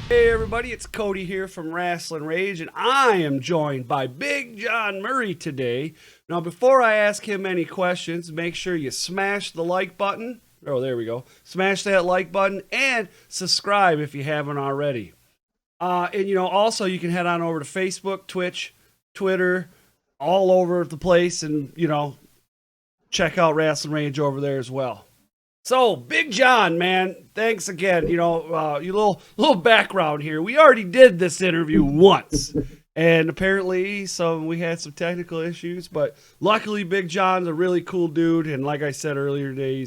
Hey everybody, it's Cody here from Rasslin Rage, and I am joined by Big John Murray today. Now, before I ask him any questions, make sure you smash the like button. Oh, there we go. Smash that like button and subscribe if you haven't already. And also you can head on over to Facebook, Twitch, Twitter, all over the place, and check out Rasslin Rage over there as well. So, Big John, man, thanks again. You little background here. We already did this interview once, and apparently we had some technical issues, but luckily Big John's a really cool dude, and like I said earlier today,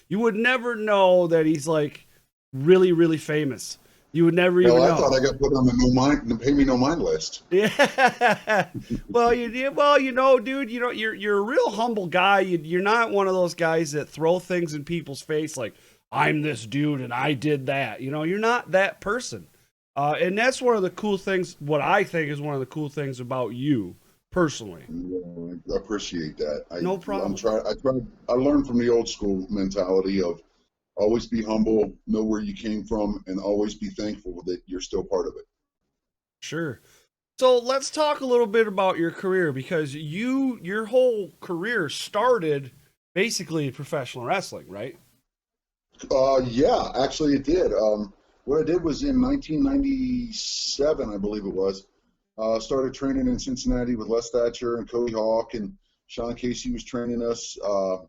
you would never know that he's like really, really famous. You would never even know. I thought I got put on the pay me no mind list. Yeah. Well, dude, you're a real humble guy. You're not one of those guys that throw things in people's face like, I'm this dude and I did that. You're not that person. And that's one of the cool things, what I think is one of the cool things about you personally. Yeah, I appreciate that. No problem. I learned from the old school mentality of always be humble, know where you came from, and always be thankful that you're still part of it. Sure. So let's talk a little bit about your career, because your whole career started basically in professional wrestling, right? Yeah, actually it did. What I did was in 1997, I believe it was, started training in Cincinnati with Les Thatcher and Cody Hawk, and Sean Casey was training us.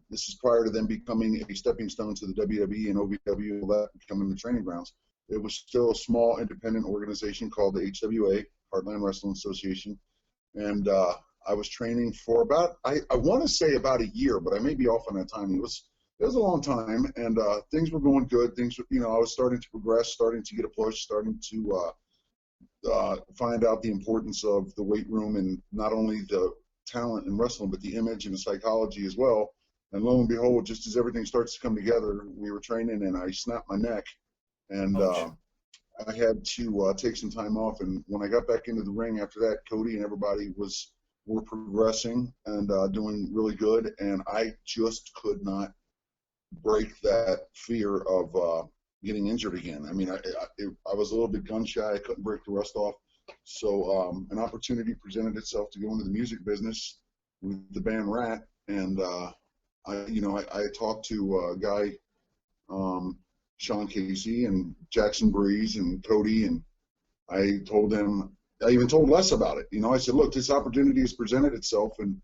This is prior to them becoming a stepping stone to the WWE and OVW, becoming the training grounds. It was still a small independent organization called the HWA, Heartland Wrestling Association. And I was training for about, I want to say about a year, but I may be off on that time. It was a long time, and things were going good. I was starting to progress, starting to get a push, starting to find out the importance of the weight room and not only the talent in wrestling, but the image and the psychology as well. And lo and behold, just as everything starts to come together, we were training and I snapped my neck, and I had to take some time off. And when I got back into the ring after that, Cody and everybody were progressing and doing really good, and I just could not break that fear of getting injured again. I mean, I was a little bit gun shy. I couldn't break the rust off. So an opportunity presented itself to go into the music business with the band Rat, and I talked to a guy, Sean Casey and Jackson Breeze and Cody, and I even told Les about it. I said, look, this opportunity has presented itself, and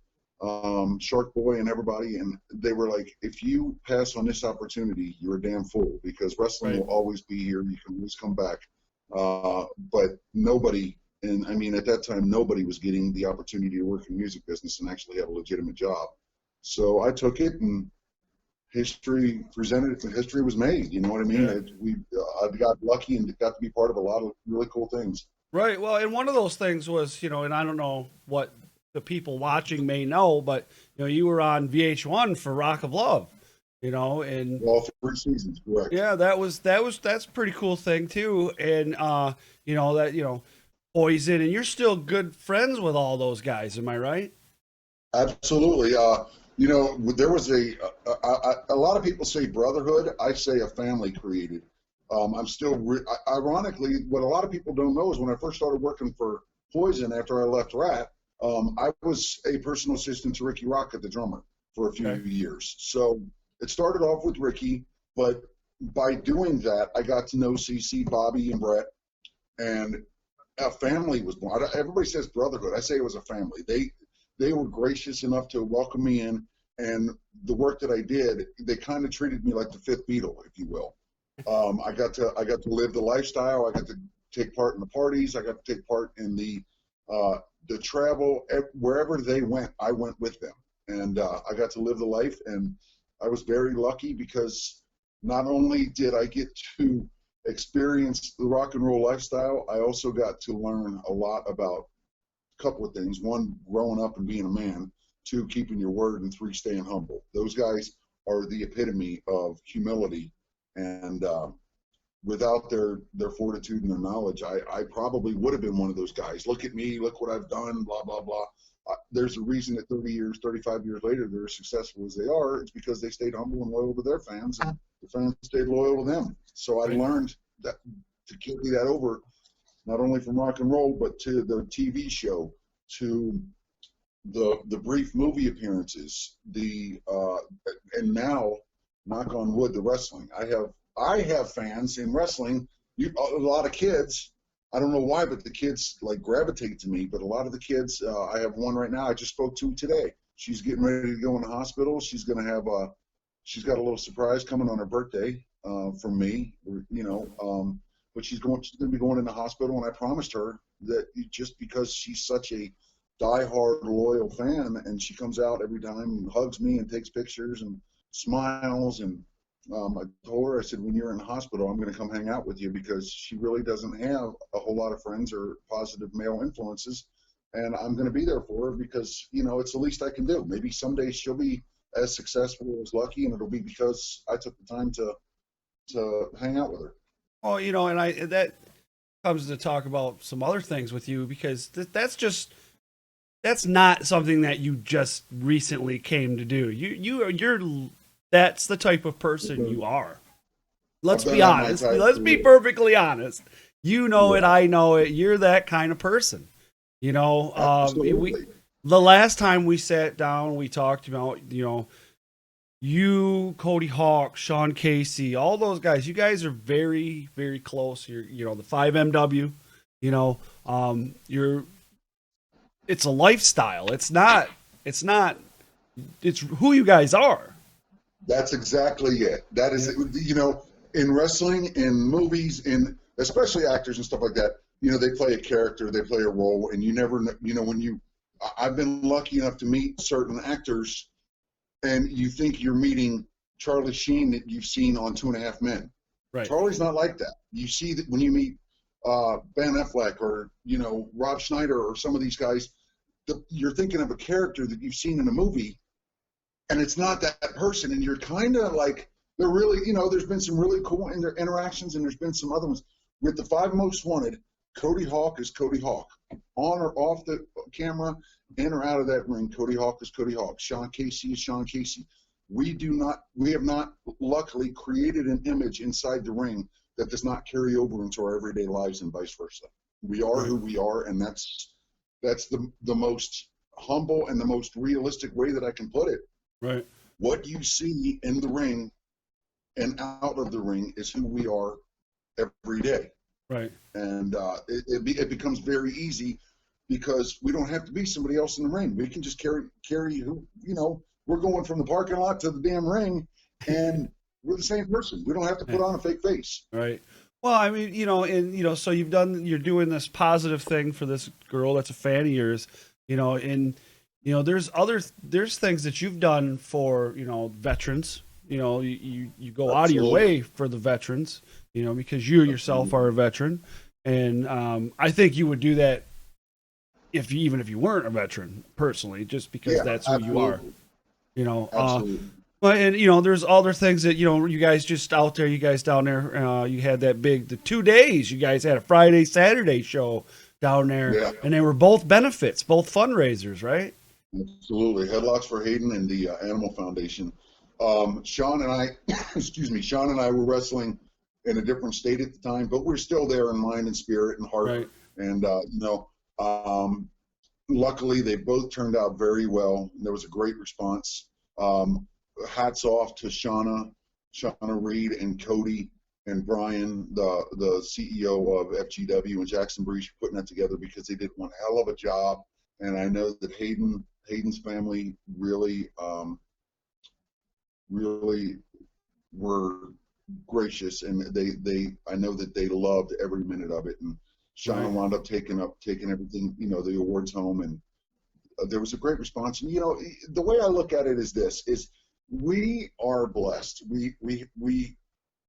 Shark Boy and everybody, and they were like, if you pass on this opportunity, you're a damn fool, because wrestling will always be here. You can always come back. But nobody, and I mean at that time, nobody was getting the opportunity to work in the music business and actually have a legitimate job. So I took it, and history presented it, and history was made. You know what I mean? Yeah. I got lucky and got to be part of a lot of really cool things. Right. Well, and one of those things was, and I don't know what the people watching may know, but you were on VH1 for Rock of Love. And all 3 seasons, correct? Yeah, that's a pretty cool thing too. And Poison, and you're still good friends with all those guys, am I right? Absolutely. There was a lot of people say brotherhood. I say a family created. I'm still ironically, what a lot of people don't know is when I first started working for Poison after I left Rat, I was a personal assistant to Ricky Rocket, the drummer, for a few years. So it started off with Ricky, but by doing that, I got to know CC, Bobby, and Brett, and a family was born. Everybody says brotherhood. I say it was a family. They were gracious enough to welcome me in, and the work that I did, they kind of treated me like the fifth Beatle, if you will. I got to live the lifestyle. I got to take part in the parties. I got to take part in the travel. Wherever they went, I went with them. And I got to live the life, and I was very lucky because not only did I get to experience the rock and roll lifestyle, I also got to learn a lot about a couple of things. One, growing up and being a man. Two, keeping your word. And three, staying humble. Those guys are the epitome of humility. And without their fortitude and their knowledge, I probably would have been one of those guys. Look at me, look what I've done, blah, blah, blah. There's a reason that 30 years, 35 years later, they're as successful as they are. It's because they stayed humble and loyal to their fans. And the fans stayed loyal to them. So I learned that to carry that over, not only from rock and roll, but to the TV show, to the brief movie appearances, and now, knock on wood, the wrestling. I have fans in wrestling. A lot of kids. I don't know why, but the kids like gravitate to me. But a lot of the kids, I have one right now. I just spoke to today. She's getting ready to go in the hospital. She's got a little surprise coming on her birthday from me. But she's going to be going in the hospital, and I promised her that just because she's such a diehard loyal fan, and she comes out every time and hugs me and takes pictures and smiles, and I told her, I said, when you're in the hospital, I'm going to come hang out with you, because she really doesn't have a whole lot of friends or positive male influences, and I'm going to be there for her because, it's the least I can do. Maybe someday she'll be as successful as Lucky, and it'll be because I took the time to hang out with her. Well, and that comes to talk about some other things with you, because that's not something that you just recently came to do. You're that's the type of person you are. Let's be honest. Let's be perfectly honest. You know it. I know it. You're that kind of person. The last time we sat down, we talked about, you, Cody Hawk, Sean Casey, all those guys. You guys are very, very close. You're, the 5MW. It's a lifestyle. It's who you guys are. That's exactly it. That is, in wrestling, in movies, in especially actors and stuff like that, they play a character, they play a role, and you never know, I've been lucky enough to meet certain actors, and you think you're meeting Charlie Sheen that you've seen on 2.5 Men. Right. Charlie's not like that. You see that when you meet Ben Affleck or, Rob Schneider or some of these guys, you're thinking of a character that you've seen in a movie, and it's not that person, and you're kind of like, they're really, there's been some really cool interactions, and there's been some other ones. With the 5 Most Wanted, Cody Hawk is Cody Hawk. On or off the camera, in or out of that ring, Cody Hawk is Cody Hawk. Sean Casey is Sean Casey. We have not luckily created an image inside the ring that does not carry over into our everyday lives and vice versa. We are who we are, and that's the most humble and the most realistic way that I can put it. Right. What you see in the ring and out of the ring is who we are every day. Right. And it becomes very easy because we don't have to be somebody else in the ring. We can just carry who, we're going from the parking lot to the damn ring, and we're the same person. We don't have to put on a fake face. Right. Well, I mean, so you're doing this positive thing for this girl that's a fan of yours, and there's things that you've done for, veterans. You go out of your way for the veterans, because you yourself are a veteran, and I think you would do that even if you weren't a veteran personally, just because that's who you are. Absolutely. But there's other things that you guys just out there, you guys down there, you had the 2 days. You guys had a Friday, Saturday show down there, and they were both benefits, both fundraisers, right? Absolutely. Headlocks for Hayden and the Animal Foundation. Sean and I were wrestling in a different state at the time, but we're still there in mind and spirit and heart. Right. And luckily they both turned out very well. There was a great response. Hats off to Shauna Reed and Cody and Brian, the CEO of FGW and Jackson Breach, for putting that together, because they did one hell of a job. And I know that Hayden's family really were gracious, and I know that they loved every minute of it. And Shauna wound up taking everything, the awards home, and there was a great response. And the way I look at it is we are blessed. We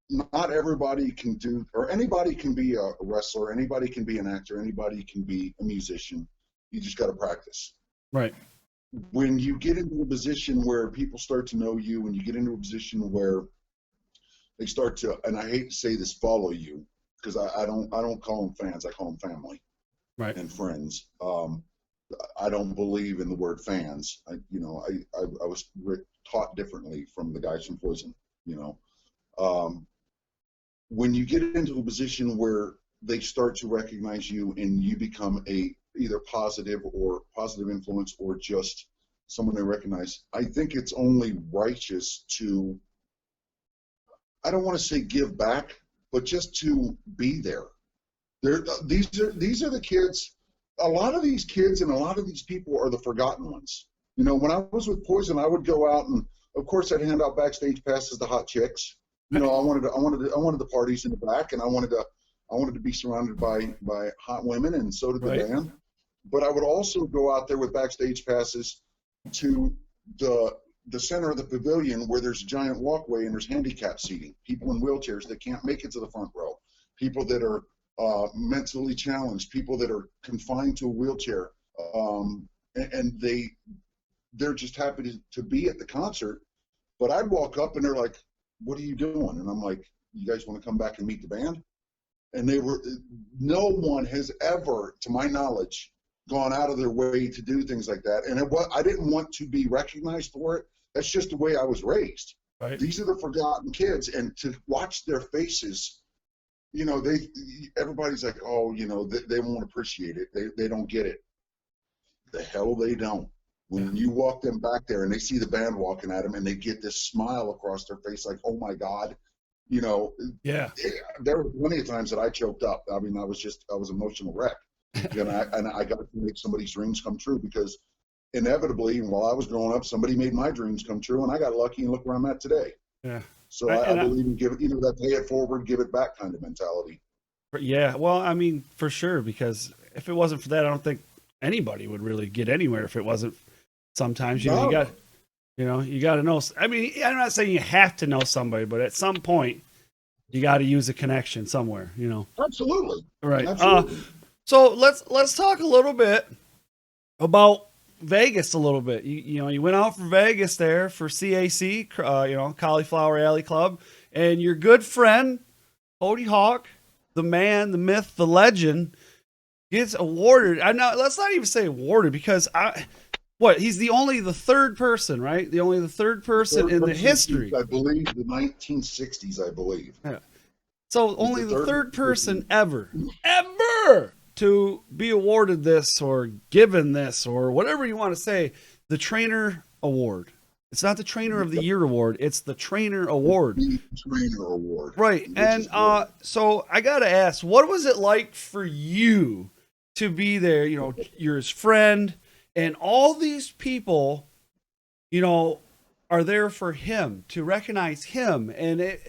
not everybody can do, or anybody can be a wrestler, anybody can be an actor, anybody can be a musician. You just got to practice. Right. When you get into a position where people start to know you, and you get into a position where they start to, and I hate to say this, follow you, because I don't call them fans, I call them family, right, and friends. I don't believe in the word fans. I was taught differently from the guys from Poison. Um, when you get into a position where they start to recognize you and you become a either positive influence or just someone they recognize, I think it's only righteous to, I don't want to say give back, but just to be there. These are the kids. A lot of these kids and a lot of these people are the forgotten ones. You know, when I was with Poison, I would go out and, of course, I'd hand out backstage passes to hot chicks. You know, I wanted the parties in the back, and I wanted to be surrounded by hot women, and so did the Right. band. But I would also go out there with backstage passes to the center of the pavilion where there's a giant walkway and there's handicap seating. People in wheelchairs that can't make it to the front row. People that are mentally challenged. People that are confined to a wheelchair. And they're just happy to be at the concert. But I'd walk up and they're like, "What are you doing?" And I'm like, "You guys want to come back and meet the band?" And no one has ever, to my knowledge, gone out of their way to do things like that. And I didn't want to be recognized for it. That's just the way I was raised. Right. These are the forgotten kids, and to watch their faces, you know, everybody's like, "Oh, you know, they won't appreciate it. They don't get it." The hell they don't. When you walk them back there and they see the band walking at them and they get this smile across their face, like, "Oh my God," you know. Yeah. There were plenty of times that I choked up. I mean, I was emotional wreck, and I got to make somebody's dreams come true, because inevitably, while I was growing up, somebody made my dreams come true, and I got lucky, and look where I'm at today. Yeah. So I believe in that pay it forward, give it back kind of mentality. Yeah. Well, I mean, for sure, because if it wasn't for that, I don't think anybody would really get anywhere. If it wasn't, sometimes you got to know. I mean, I'm not saying you have to know somebody, but at some point, you got to use a connection somewhere. You know. Absolutely. Right. Absolutely. So let's talk a little bit about Vegas a little bit. You went out for Vegas there for CAC, Cauliflower Alley Club, and your good friend Cody Hawk, the man, the myth, the legend, gets awarded. Let's not even say awarded, because he's the third person, right? The third person in the history. I believe the 1960s, I believe. Yeah. So only the third person ever to be awarded this or given this or whatever you want to say, the Trainer Award. It's not the Trainer of the Year Award. It's the Trainer Award. The Trainer Award. Right. And so I got to ask, what was it like for you to be there? You know, you're his friend, and all these people, you know, are there for him, to recognize him. And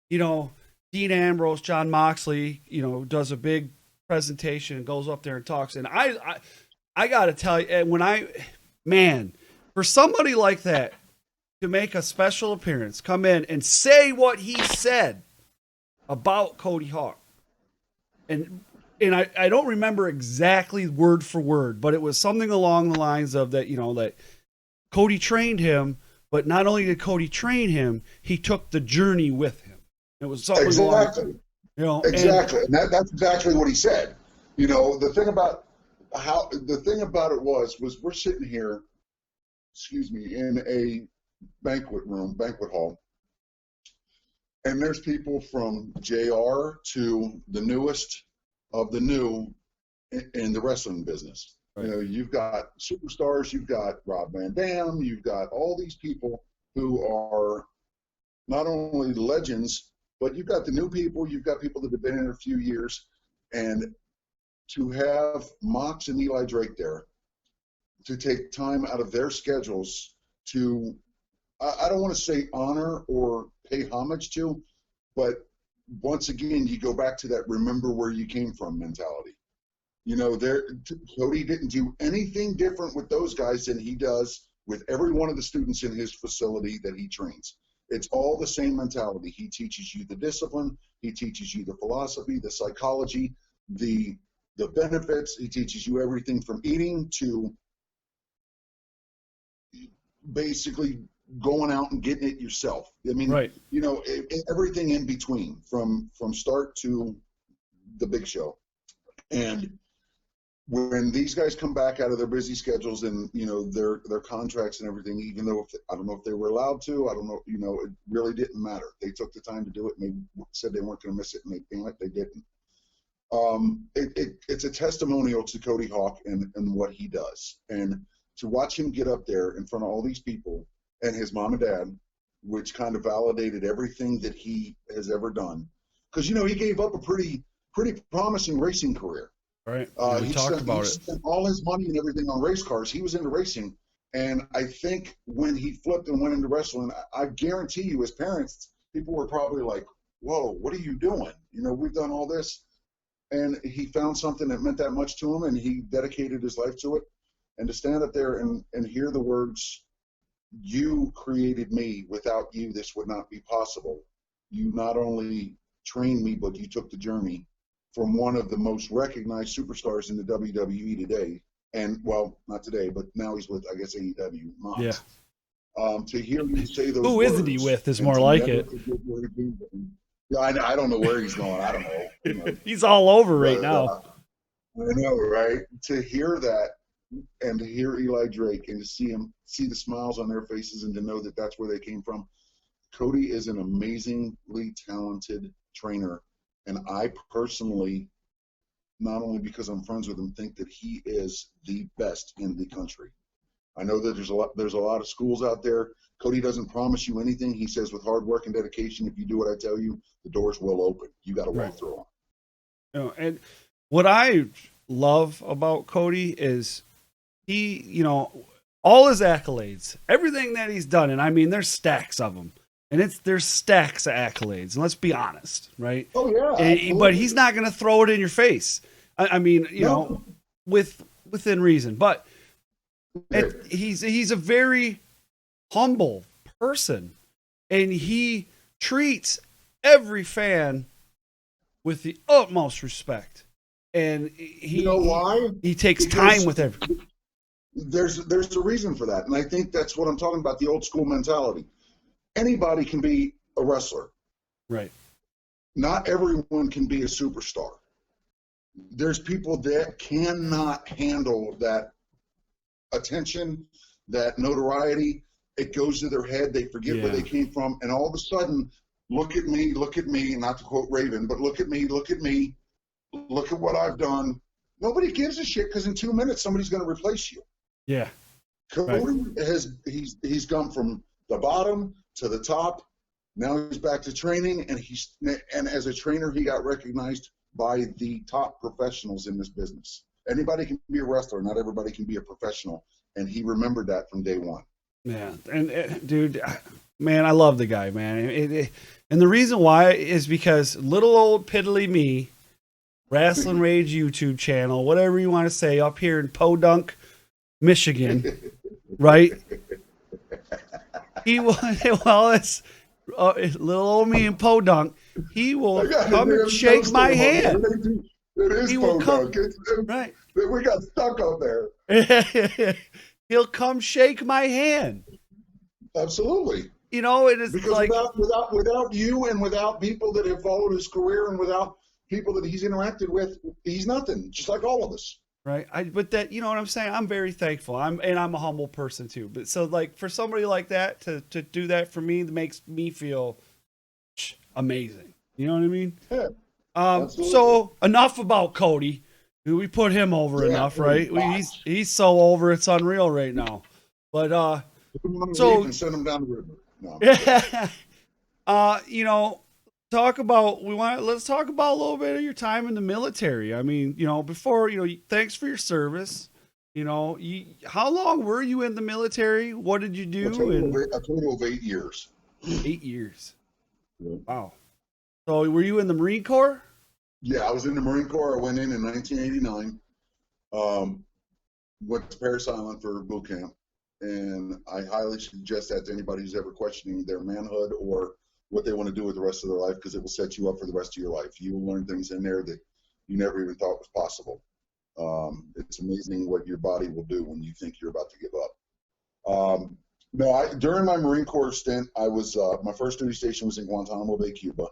Dean Ambrose, John Moxley, does a big presentation and goes up there and talks. And I got to tell you, for somebody like that to make a special appearance, come in and say what he said about Cody Hawk. And I don't remember exactly word for word, but it was something along the lines of that, that Cody trained him, but not only did Cody train him, he took the journey with him. It was something exactly. Exactly. And that's exactly what he said. The thing about it was we're sitting here, in a banquet hall, and there's people from JR to the newest of the new in the wrestling business. Right. You've got superstars, you've got Rob Van Dam, you've got all these people who are not only legends, but you've got the new people, you've got people that have been in a few years, and to have Mox and Eli Drake there, to take time out of their schedules to, I don't want to say honor or pay homage to, but once again, you go back to that remember where you came from mentality. Cody didn't do anything different with those guys than he does with every one of the students in his facility that he trains. It's all the same mentality. He teaches you the discipline. He teaches you the philosophy, the psychology, the benefits. He teaches you everything from eating to basically going out and getting it yourself. I mean, right. Everything in between from start to the big show. And when these guys come back out of their busy schedules and their contracts and everything, even though I don't know if they were allowed to, I don't know, it really didn't matter. They took the time to do it, and they said they weren't going to miss it, and they didn't. It's a testimonial to Cody Hawk and what he does, and to watch him get up there in front of all these people and his mom and dad, which kind of validated everything that he has ever done, because he gave up a pretty promising racing career. Right. He spent all his money and everything on race cars. He was into racing. And I think when he flipped and went into wrestling, I guarantee you, as parents, people were probably like, whoa, what are you doing? We've done all this. And he found something that meant that much to him, and he dedicated his life to it. And to stand up there and hear the words, you created me. Without you, this would not be possible. You not only trained me, but you took the journey from one of the most recognized superstars in the WWE today, and well, not today, but now he's with, I guess, AEW. Mox. Yeah. To hear you say those Who words, isn't he with is more like it. Yeah, I don't know where he's going. I don't know. He's all over right now. I know, right? To hear that, and to hear Eli Drake, and to see the smiles on their faces, and to know that that's where they came from. Cody is an amazingly talented trainer. And I personally, not only because I'm friends with him, think that he is the best in the country. I know that there's a lot of schools out there. Cody doesn't promise you anything. He says with hard work and dedication, if you do what I tell you, the doors will open. You got to walk through them. And what I love about Cody is he, all his accolades, everything that he's done, and I mean, there's stacks of them. And there's stacks of accolades, and let's be honest, right? Oh yeah. But he's not going to throw it in your face. I mean, within reason. But he's a very humble person, and he treats every fan with the utmost respect. And he, why? He takes time with everyone. There's a reason for that, and I think that's what I'm talking about, the old school mentality. Anybody can be a wrestler. Right. Not everyone can be a superstar. There's people that cannot handle that attention, that notoriety. It goes to their head. They forget where they came from. And all of a sudden, look at me, not to quote Raven, but look at me, look at what I've done. Nobody gives a shit, because in 2 minutes, somebody's going to replace you. Yeah. Cody he's gone from the bottom to the top. Now he's back to training, and as a trainer, he got recognized by the top professionals in this business. Anybody can be a wrestler, not everybody can be a professional, and he remembered that from day one. Yeah, and dude, man, I love the guy, man. And the reason why is because little old piddly me, Rasslin Rage YouTube channel, whatever you want to say, up here in Podunk, Michigan, right? He will, well, it's little old me in Podunk. He will come and shake my hand. It is he will Podunk. Right. We got stuck up there. He'll come shake my hand. Absolutely. And it's because like without you, and without people that have followed his career, and without people that he's interacted with, he's nothing. Just like all of us. Right. But that, you know what I'm saying? I'm very thankful. I'm a humble person too. But so like for somebody like that to do that for me, that makes me feel amazing. You know what I mean? Yeah. So enough about Cody. We put him over enough, right? He's so over, it's unreal right now. But so and send him down the river. No. Let's talk about a little bit of your time in the military. I mean, before, thanks for your service. How long were you in the military? What did you do? A total of 8 years. 8 years. Yeah. Wow. So were you in the Marine Corps? Yeah, I was in the Marine Corps. I went in 1989. Went to Parris Island for boot camp. And I highly suggest that to anybody who's ever questioning their manhood or what they want to do with the rest of their life, because it will set you up for the rest of your life. You will learn things in there that you never even thought was possible. It's amazing what your body will do when you think you're about to give up. During my Marine Corps stint, I was my first duty station was in Guantanamo Bay, Cuba.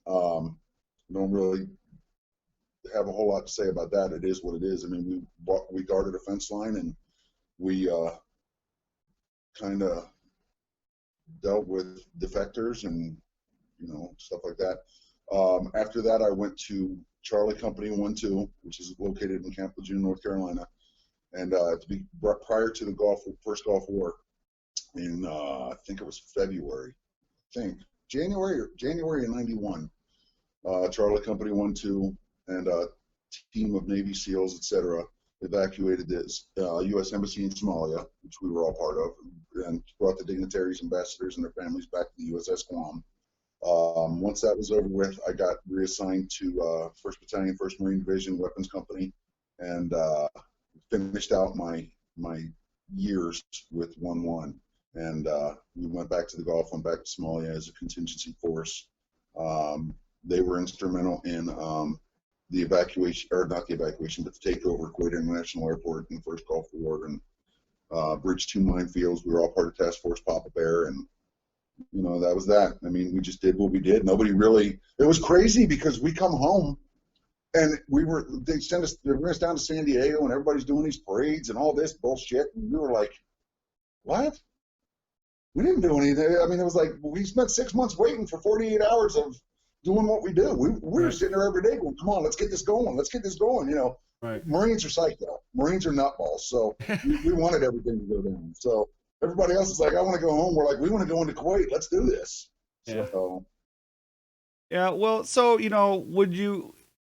Don't really have a whole lot to say about that. It is what it is. I mean, we guarded a fence line, and we kind of dealt with defectors and stuff like that. After that, I went to Charlie Company 1-2, which is located in Camp Lejeune, North Carolina, and to be prior to the first Gulf War, in I think it was February, January of '91. Charlie Company 1-2 and a team of Navy SEALs, etc., evacuated the U.S. Embassy in Somalia, which we were all part of, and brought the dignitaries, ambassadors, and their families back to the USS Guam. Once that was over with, I got reassigned to 1st Battalion, 1st Marine Division, Weapons Company, and finished out my years with 1-1. And we went back to the Gulf, went back to Somalia as a contingency force. They were instrumental in the evacuation, or not the evacuation, but the takeover of Kuwait International Airport in the first Gulf War, and Bridge 2 minefields. We were all part of Task Force Papa Bear, and that was that. I mean, we just did what we did. Nobody really. It was crazy because we come home, and they bring us down to San Diego, and everybody's doing these parades and all this bullshit, and we were like, what? We didn't do anything. I mean, it was like we spent 6 months waiting for 48 hours of doing what we do. We were sitting there every day going, come on, let's get this going. Let's get this going. Right. Marines are psycho. Marines are nutballs. So we wanted everything to go down. So everybody else is like, I want to go home. We're like, we want to go into Kuwait. Let's do this. Yeah. So, yeah. Well, so, would you,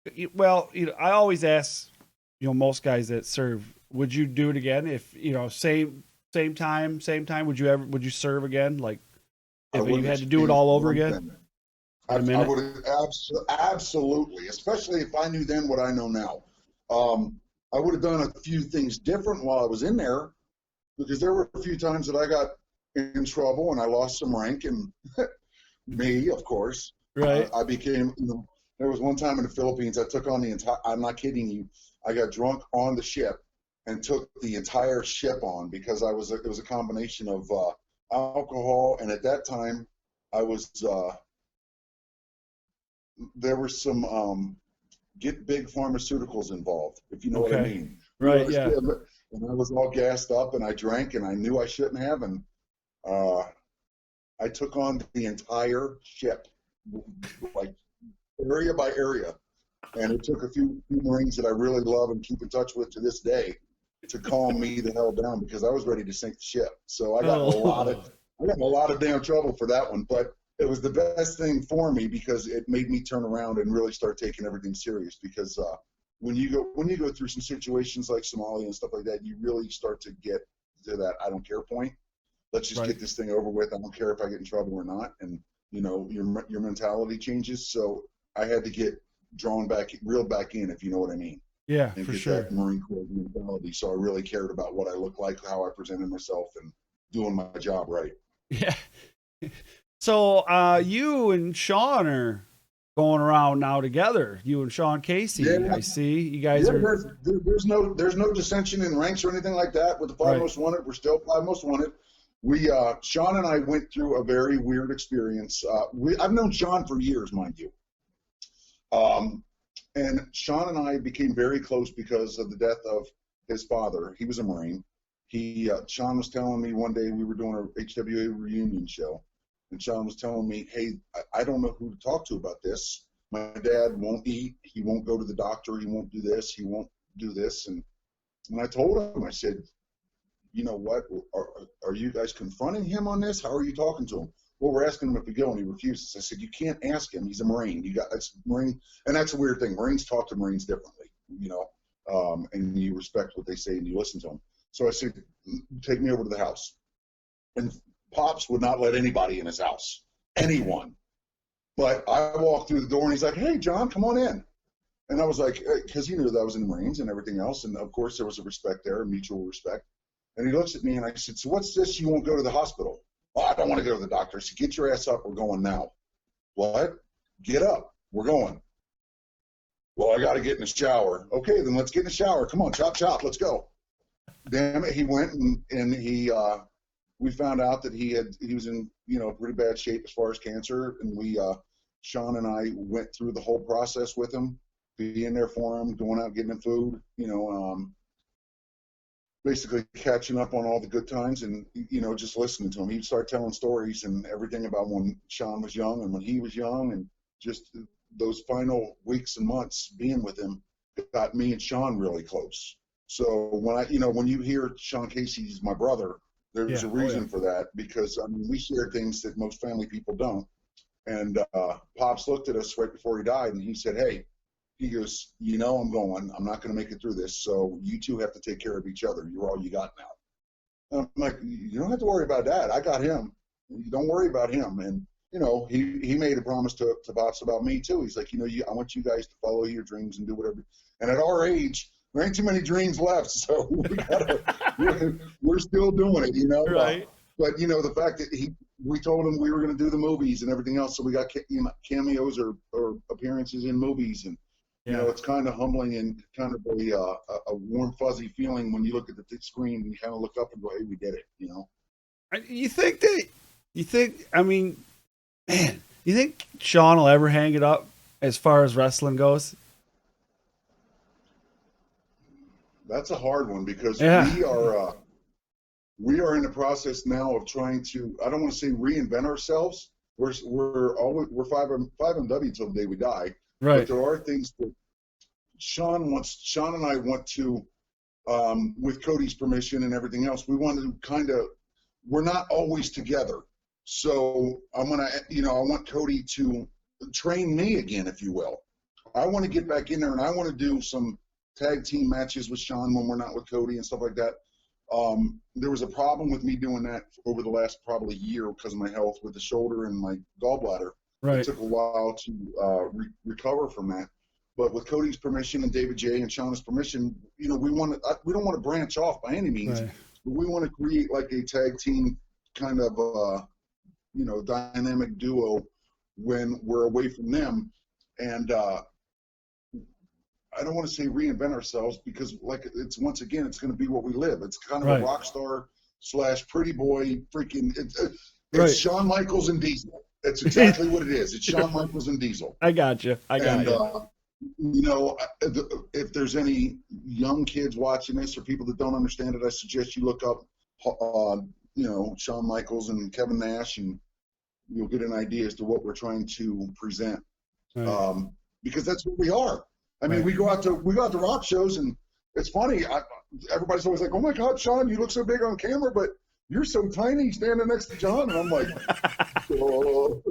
I always ask, most guys that serve, would you do it again? If, same time, would you serve again? Like if you had to do it all over again? I would absolutely, especially if I knew then what I know now. I would have done a few things different while I was in there, because there were a few times that I got in trouble and I lost some rank, and me, of course. Right. I became, there was one time in the Philippines, I took on the entire, I'm not kidding you, I got drunk on the ship and took the entire ship on because it was a combination of alcohol, and at that time I was, there were some get big pharmaceuticals involved, if you know what I mean. Right, yeah. And I was all gassed up, and I drank, and I knew I shouldn't have, and I took on the entire ship, like area by area. And it took a few Marines that I really love and keep in touch with to this day to calm me the hell down, because I was ready to sink the ship. So I got a lot of damn trouble for that one, but it was the best thing for me because it made me turn around and really start taking everything serious. Because when you go through some situations like Somalia and stuff like that, you really start to get to that I don't care point. Let's just get this thing over with. I don't care if I get in trouble or not. And your mentality changes. So I had to get reeled back in, if you know what I mean. Yeah, and for get sure. That Marine Corps mentality. So I really cared about what I looked like, how I presented myself, and doing my job right. Yeah. So you and Sean are going around now together. You and Sean Casey. Yeah. I see you guys are. There's no dissension in ranks or anything like that with the 5 Most Wanted. We're still 5 Most Wanted. We Sean and I went through a very weird experience. I've known Sean for years, mind you. And Sean and I became very close because of the death of his father. He was a Marine. Sean was telling me one day, we were doing a HWA reunion show, and Sean was telling me, hey, I don't know who to talk to about this. My dad won't eat. He won't go to the doctor. He won't do this. He won't do this. And I told him, I said, you know what, are you guys confronting him on this? How are you talking to him? Well, we're asking him if we go, and he refuses. I said, you can't ask him. He's a Marine. That's Marine, and that's a weird thing. Marines talk to Marines differently, and you respect what they say and you listen to them. So I said, take me over to the house. And Pops would not let anybody in his house, anyone. But I walked through the door, and he's like, hey, John, come on in. And I was like, because he knew that I was in the Marines and everything else, and of course there was a respect there, a mutual respect. And he looks at me, and I said, so what's this? You won't go to the hospital? Oh, I don't want to go to the doctor. I said, get your ass up. We're going now. What? Get up. We're going. Well, I got to get in the shower. Okay, then let's get in the shower. Come on, chop, chop. Let's go. Damn it. He went, and we found out that he was in, pretty bad shape as far as cancer. And Sean and I went through the whole process with him, being there for him, going out getting him food, basically catching up on all the good times and, just listening to him. He'd start telling stories and everything about when Sean was young and when he was young, and just those final weeks and months being with him got me and Sean really close. So when you hear Sean Casey's my brother, there's a reason for that, because we share things that most family people don't. And Pops looked at us right before he died, and he said, "Hey," he goes, I'm not going to make it through this, so you two have to take care of each other. You're all you got now. And I'm like, you don't have to worry about that. I got him. You don't worry about him. And he made a promise to Pops about me too. He's like, I want you guys to follow your dreams and do whatever. And at our age, there ain't too many dreams left, so we're still doing it, Right. But the fact that we told him we were going to do the movies and everything else, so we got cameos or appearances in movies, and it's kind of humbling and kind of a warm fuzzy feeling when you look at the screen and you kind of look up and go, "Hey, we did it," You think Sean will ever hang it up as far as wrestling goes? That's a hard one, because Yeah. we are in the process now of trying to, I don't want to say reinvent ourselves. We're 5MW till the day we die. Right. But there are things that Sean and I want to, with Cody's permission and everything else, we want to we're not always together. So I want Cody to train me again, if you will. I want to get back in there, and I want to do some tag team matches with Sean when we're not with Cody and stuff like that. There was a problem with me doing that over the last probably year because of my health with the shoulder and my gallbladder. Right. It took a while to recover from that. But with Cody's permission and David J. and Shauna's permission, we don't want to branch off by any means. Right. But we want to create like a tag team kind of dynamic duo when we're away from them. And I don't want to say reinvent ourselves, because it's going to be what we live. It's kind of a rock star / pretty boy freaking. It's Shawn Michaels and Diesel. That's exactly what it is. It's Shawn Michaels and Diesel. I got you. If there's any young kids watching this or people that don't understand it, I suggest you look up, Shawn Michaels and Kevin Nash, and you'll get an idea as to what we're trying to present. Right. Because that's what we are. We go out to rock shows, and it's funny. Everybody's always like, "Oh my God, Sean, you look so big on camera, but you're so tiny standing next to John." And I'm like, "Oh."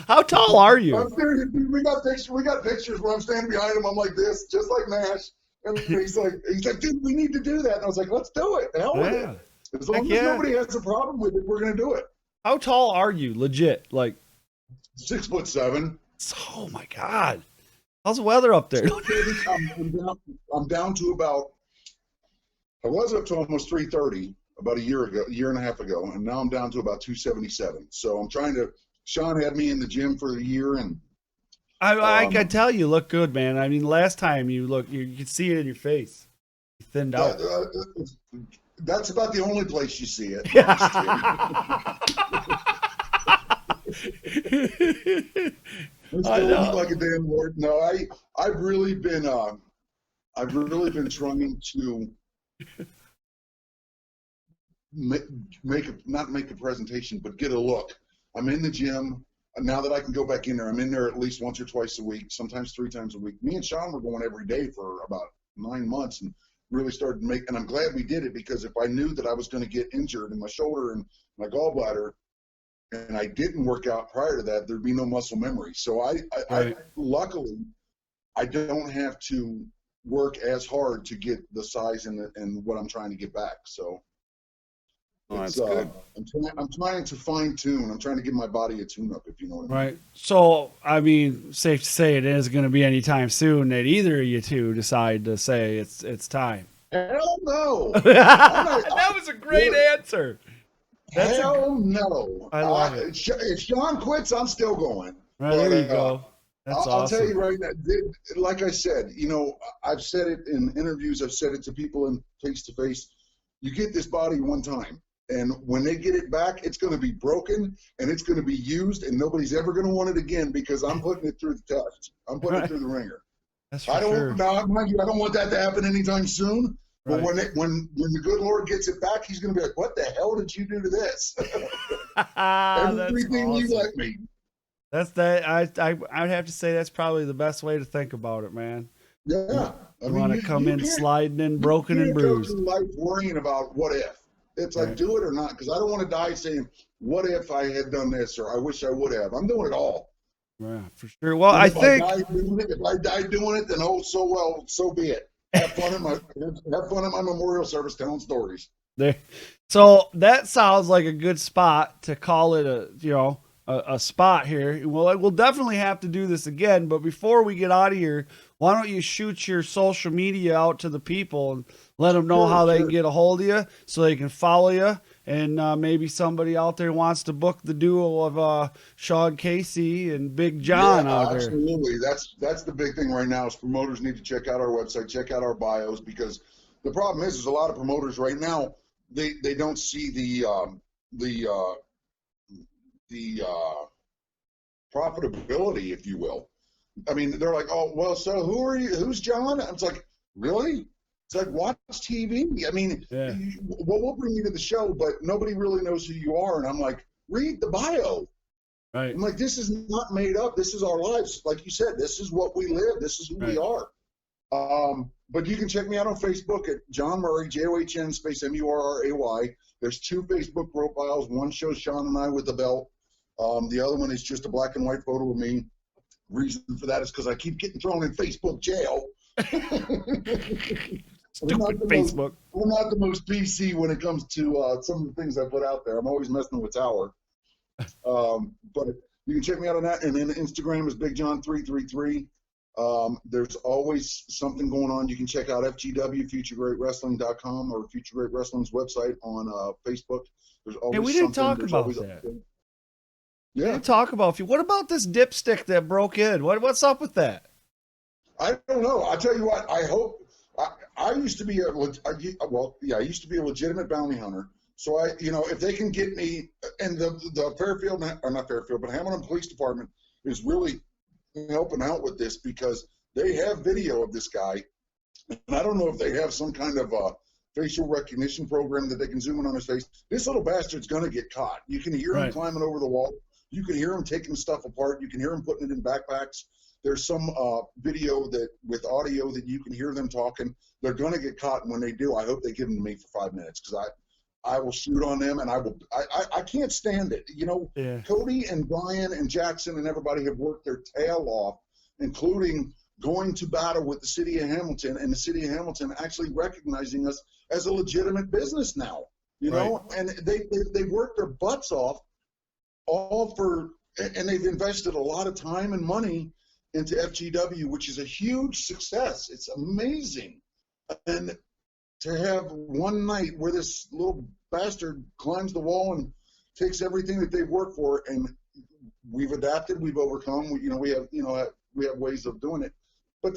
How tall are you? I'm serious. We got pictures where I'm standing behind him. I'm like this, just like Nash. And he's like, "Dude, we need to do that." And I was like, "Let's do it. The hell with it. As long as nobody has a problem with it, we're gonna do it." How tall are you, legit? Like 6'7". Oh my God! How's the weather up there? I'm down to about. I was up to almost 330 about a year and a half ago, and now I'm down to about 277. So I'm trying to. Sean had me in the gym for a year, and I can tell you look good, man. Last time you could see it in your face. You thinned out. That's about the only place you see it. I look like a damn lord. No, I've really been trying to not make a presentation, but get a look. I'm in the gym now that I can go back in there. I'm in there at least once or twice a week, sometimes 3 times a week. Me and Sean were going every day for about 9 months, and really started to make. And I'm glad we did it, because if I knew that I was going to get injured in my shoulder and my gallbladder, and I didn't work out prior to that, there'd be no muscle memory. So I luckily, I don't have to work as hard to get the size and what I'm trying to get back. So that's good. I'm trying to fine tune. I'm trying to give my body a tune up, if you know what I mean. Right. So, safe to say it isn't going to be anytime soon that either of you two decide to say it's time. Hell no. That was a great answer. No. I love it. If Sean quits, I'm still going. Right, there you go. That's I'll awesome. tell you right now, like I said, I've said it in interviews, I've said it to people in face-to-face, you get this body one time. And when they get it back, it's going to be broken and it's going to be used, and nobody's ever going to want it again because I'm putting it through the test. I'm putting it through the ringer. That's for sure. Now, mind you, I don't want that to happen anytime soon. But Right. when the good Lord gets it back, he's going to be like, "What the hell did you do to this? Everything you let me." That's that. I'd have to say that's probably the best way to think about it, man. Yeah, You want to come in sliding in broken and bruised. You can't go through life worrying about what if. It's like, do it or not, because I don't want to die saying, "What if I had done this?" or "I wish I would have." I'm doing it all. Yeah, for sure. Well, I think if I die doing it, then so be it. Have fun at my memorial service telling stories. there. So that sounds like a good spot to call it a spot here. Well, we'll definitely have to do this again. But before we get out of here, why don't you shoot your social media out to the people and let them know how they can get a hold of you so they can follow you. And maybe somebody out there wants to book the duo of Sean Casey and Big John out there. Absolutely. That's the big thing right now is promoters need to check out our website, check out our bios, because the problem is a lot of promoters right now, they don't see the profitability, if you will. I mean, they're like, "Oh, well, so who are you? Who's John?" It's like, really? It's like, watch TV. I mean, we'll bring you to the show, but nobody really knows who you are. And I'm like, read the bio. Right. I'm like, this is not made up. This is our lives. Like you said, this is what we live. This is who we are. But you can check me out on Facebook at John Murray, JOHN space MURRAY. There's 2 Facebook profiles. One shows Sean and I with the belt. The other one is just a black and white photo of me. Reason for that is because I keep getting thrown in Facebook jail. Stupid Facebook. We're not the most PC when it comes to some of the things I put out there. I'm always messing with Tower. But you can check me out on that. And then Instagram is BigJohn333. There's always something going on. You can check out FGW, FutureGreatWrestling.com, or Future Great Wrestling's website on Facebook. There's always we didn't talk about that. Yeah. We didn't talk about what about this dipstick that broke in? What's up with that? I don't know. I'll tell you what. I hope. I used to be I used to be a legitimate bounty hunter. So if they can get me, and the Fairfield, or not Fairfield, but Hamilton Police Department is really helping out with this because they have video of this guy, and I don't know if they have some kind of facial recognition program that they can zoom in on his face. This little bastard's gonna get caught. You can hear him climbing over the wall. You can hear him taking stuff apart. You can hear him putting it in backpacks. There's some video that with audio that you can hear them talking. They're going to get caught, and when they do, I hope they give them to me for 5 minutes because I will shoot on them, and I can't stand it. Cody and Brian and Jackson and everybody have worked their tail off, including going to battle with the city of Hamilton, and the city of Hamilton actually recognizing us as a legitimate business now. And they worked their butts off, and they've invested a lot of time and money into FGW, which is a huge success. It's amazing. And to have one night where this little bastard climbs the wall and takes everything that they've worked for, and we've adapted, we've overcome. We have ways of doing it. But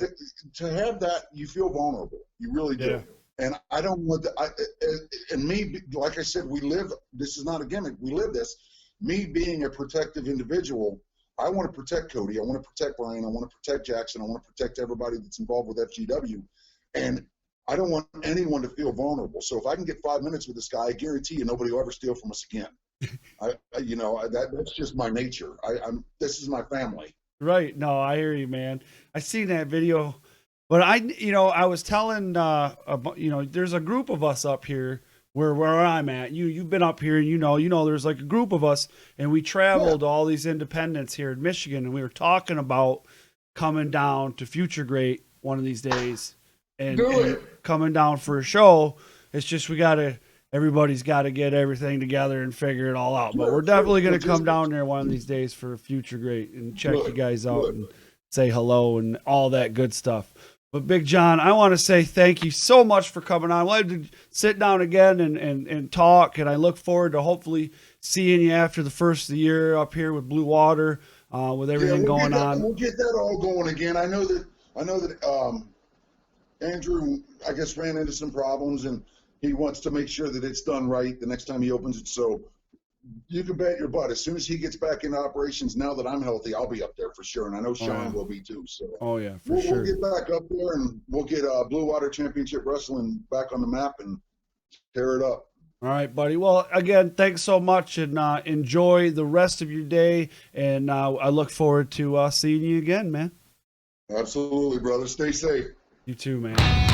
to have that, you feel vulnerable. You really do. Yeah. And I don't want and me, like I said, this is not a gimmick. We live this. Me being a protective individual, I want to protect Cody. I want to protect Brian. I want to protect Jackson. I want to protect everybody that's involved with FGW. And I don't want anyone to feel vulnerable. So if I can get 5 minutes with this guy, I guarantee you nobody will ever steal from us again. That's just my nature. This is my family. Right. No, I hear you, man. I seen that video, but I was telling, there's a group of us up here where I'm at. You've been up here, and there's like a group of us, and we traveled to all these independents here in Michigan, and we were talking about coming down to Future Great one of these days and coming down for a show. It's just everybody's got to get everything together and figure it all out. But we're definitely going to come down there one of these days for Future Great and check you guys out and say hello and all that good stuff. But Big John, I want to say thank you so much for coming on. I wanted to sit down again and talk, and I look forward to hopefully seeing you after the first of the year up here with Blue Water, with everything going on. We'll get that all going again. I know that Andrew, I guess, ran into some problems, and he wants to make sure that it's done right the next time he opens it. So you can bet your butt, as soon as he gets back into operations, now that I'm healthy, I'll be up there for sure. And I know Sean will be too. So we'll get back up there and we'll get Blue Water Championship Wrestling back on the map and tear it up. All right, buddy. Well, again, thanks so much, and enjoy the rest of your day. And I look forward to seeing you again, man. Absolutely, brother. Stay safe. You too, man.